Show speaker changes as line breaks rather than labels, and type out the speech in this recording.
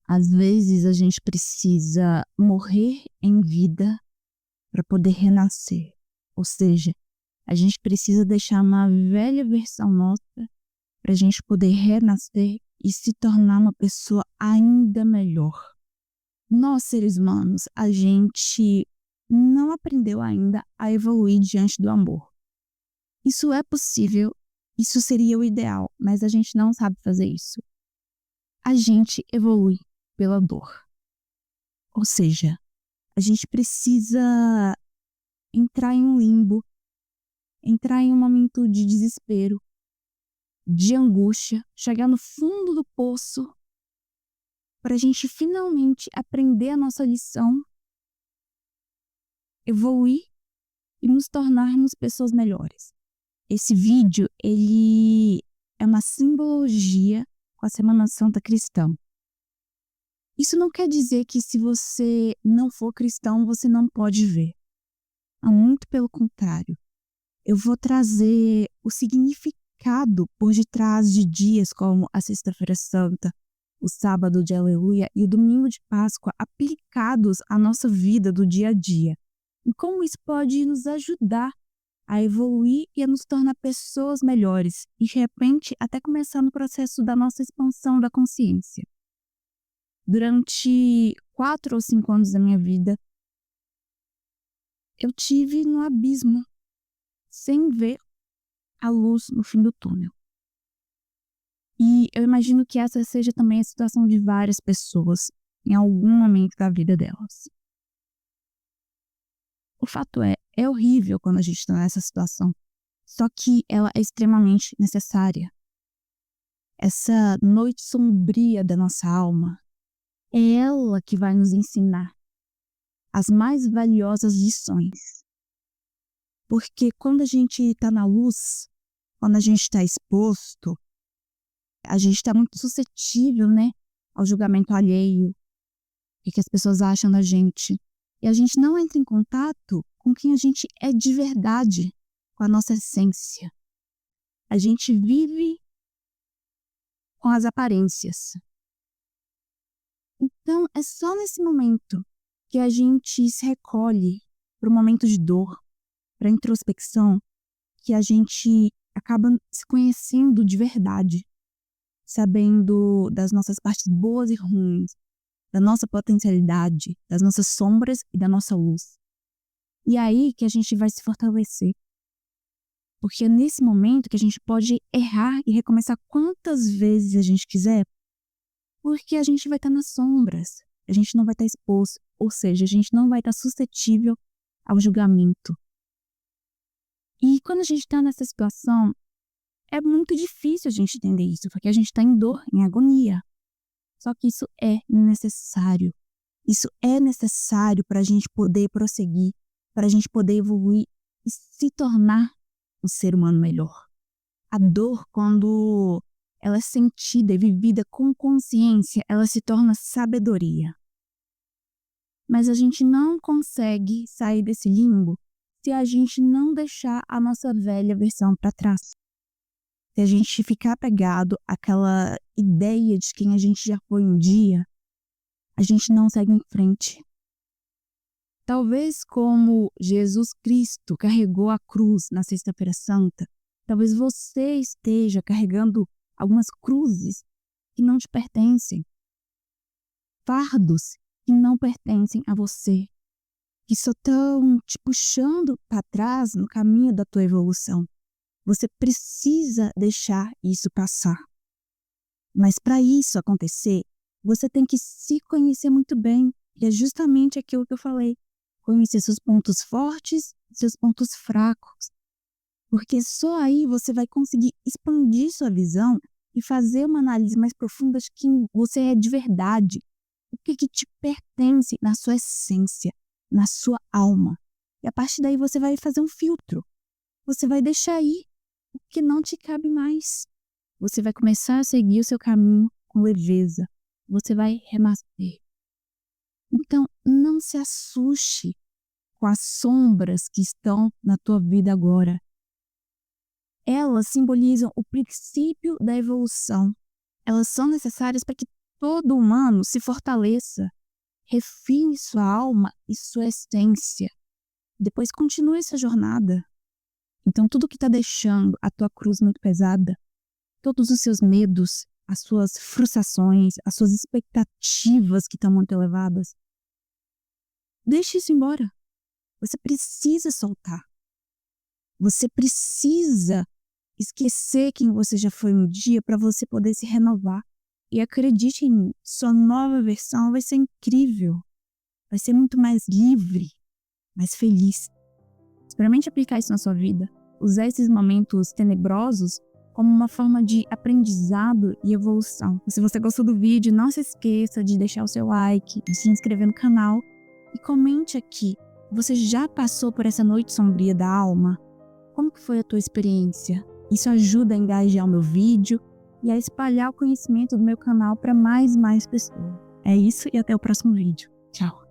Às vezes a gente precisa morrer em vida para poder renascer. Ou seja, a gente precisa deixar uma velha versão nossa para a gente poder renascer e se tornar uma pessoa ainda melhor. Nós, seres humanos, a gente não aprendeu ainda a evoluir diante do amor. Isso é possível, isso seria o ideal, mas a gente não sabe fazer isso. A gente evolui pela dor. Ou seja, a gente precisa entrar em um limbo, entrar em um momento de desespero, de angústia, chegar no fundo do poço para a gente finalmente aprender a nossa lição, evoluir e nos tornarmos pessoas melhores. Esse vídeo, ele é uma simbologia com a Semana Santa cristã. Isso não quer dizer que se você não for cristão, você não pode ver. Muito pelo contrário. Eu vou trazer o significado por detrás de dias como a Sexta-feira Santa, o Sábado de Aleluia e o Domingo de Páscoa aplicados à nossa vida do dia a dia. E como isso pode nos ajudar a evoluir e a nos tornar pessoas melhores e, de repente, até começar no processo da nossa expansão da consciência. Durante 4 ou 5 anos da minha vida, eu tive no abismo, sem ver a luz no fim do túnel. E eu imagino que essa seja também a situação de várias pessoas em algum momento da vida delas. O fato é horrível quando a gente está nessa situação, só que ela é extremamente necessária. Essa noite sombria da nossa alma, é ela que vai nos ensinar as mais valiosas lições. Porque quando a gente está na luz, quando a gente está exposto, a gente está muito suscetível, né, ao julgamento alheio, o que as pessoas acham da gente. E a gente não entra em contato com quem a gente é de verdade, com a nossa essência. A gente vive com as aparências. Então, é só nesse momento que a gente se recolhe para o momento de dor, para a introspecção, que a gente acaba se conhecendo de verdade, sabendo das nossas partes boas e ruins, da nossa potencialidade, das nossas sombras e da nossa luz. E é aí que a gente vai se fortalecer. Porque é nesse momento que a gente pode errar e recomeçar quantas vezes a gente quiser, porque a gente vai estar nas sombras, a gente não vai estar exposto, ou seja, a gente não vai estar suscetível ao julgamento. E quando a gente está nessa situação, é muito difícil a gente entender isso, porque a gente está em dor, em agonia. Só que isso é necessário. Isso é necessário para a gente poder prosseguir, para a gente poder evoluir e se tornar um ser humano melhor. A dor, quando ela é sentida e vivida com consciência, ela se torna sabedoria. Mas a gente não consegue sair desse limbo se a gente não deixar a nossa velha versão para trás. Se a gente ficar apegado àquela ideia de quem a gente já foi um dia, a gente não segue em frente. Talvez como Jesus Cristo carregou a cruz na Sexta-feira Santa, talvez você esteja carregando algumas cruzes que não te pertencem. Fardos que não pertencem a você, que só estão te puxando para trás no caminho da tua evolução. Você precisa deixar isso passar. Mas para isso acontecer, você tem que se conhecer muito bem. E é justamente aquilo que eu falei. Conhecer seus pontos fortes e seus pontos fracos. Porque só aí você vai conseguir expandir sua visão e fazer uma análise mais profunda de quem você é de verdade. O que te pertence na sua essência, na sua alma. E a partir daí você vai fazer um filtro. Você vai deixar ir o que não te cabe mais. Você vai começar a seguir o seu caminho com leveza. Você vai renascer. Então, não se assuste com as sombras que estão na tua vida agora. Elas simbolizam o princípio da evolução. Elas são necessárias para que todo humano se fortaleça, refine sua alma e sua essência. Depois continue essa jornada. Então, tudo que está deixando a tua cruz muito pesada, todos os seus medos, as suas frustrações, as suas expectativas que estão muito elevadas, deixe isso embora. Você precisa soltar. Você precisa esquecer quem você já foi um dia para você poder se renovar. E acredite em mim, sua nova versão vai ser incrível. Vai ser muito mais livre, mais feliz. Experimente aplicar isso na sua vida. Usar esses momentos tenebrosos como uma forma de aprendizado e evolução. Se você gostou do vídeo, não se esqueça de deixar o seu like, de se inscrever no canal e comente aqui. Você já passou por essa noite sombria da alma? Como que foi a tua experiência? Isso ajuda a engajar o meu vídeo e a espalhar o conhecimento do meu canal para mais pessoas. É isso e até o próximo vídeo. Tchau!